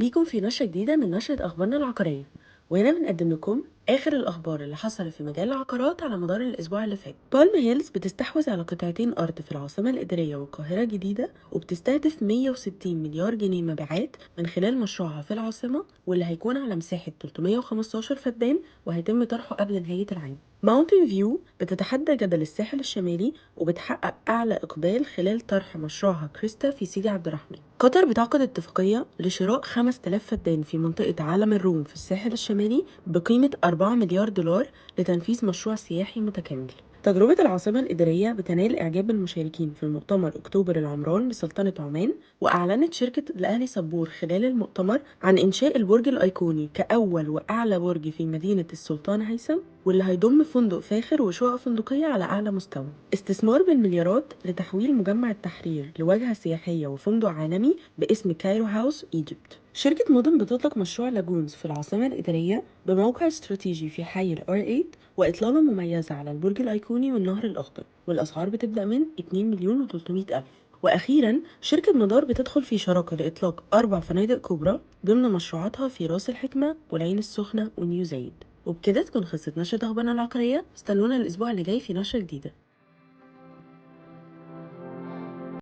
بيكم في نشرة جديدة من نشرة أخبارنا العقارية، وهنا بنقدم لكم آخر الأخبار اللي حصلت في مجال العقارات على مدار الأسبوع اللي فات. بالم هيلز بتستحوذ على قطعتين أرض في العاصمة الإدارية والقاهرة الجديدة، وبتستهدف 160 مليار جنيه مبيعات من خلال مشروعها في العاصمة، واللي هيكون على مساحة 315 فدان وهيتم طرحه قبل نهاية العام. ماونتن فيو بتتحدى جدل الساحل الشمالي وبتحقق أعلى إقبال خلال طرح مشروعها كريستا في سيدي عبد الرحمن. قطر بتعقد اتفاقية لشراء 5000 فدان في منطقة عالم الروم في الساحل الشمالي بقيمة 4 مليار دولار لتنفيذ مشروع سياحي متكامل. تجربة العاصمة الإدارية بتنال إعجاب المشاركين في المؤتمر أكتوبر العمران بسلطنة عمان، وأعلنت شركة الأهلي صبور خلال المؤتمر عن إنشاء البرج الأيقوني كأول وأعلى برج في مدينة السلطان هيثم، واللي هيضم فندق فاخر وشقق فندقية على أعلى مستوى. استثمار بالمليارات لتحويل مجمع التحرير لواجهة سياحية وفندق عالمي باسم كايرو هاوس ايجيبت. شركة مدن بتطلق مشروع لاجونز في العاصمة الإدارية بموقع استراتيجي في حي الار 8، وإطلالة مميزة على البرج الأيقوني والنهر الأخضر، والأسعار بتبدأ من 2 مليون و300 ألف. وأخيرا شركة مدار بتدخل في شراكة لإطلاق 4 فنادق كبرى ضمن مشروعاتها في راس الحكمة والعين السخنة ونيو زايد. وبكده تكون خلصت نشرة أخبارنا العقارية. استنونا الأسبوع اللي جاي في نشرة جديدة.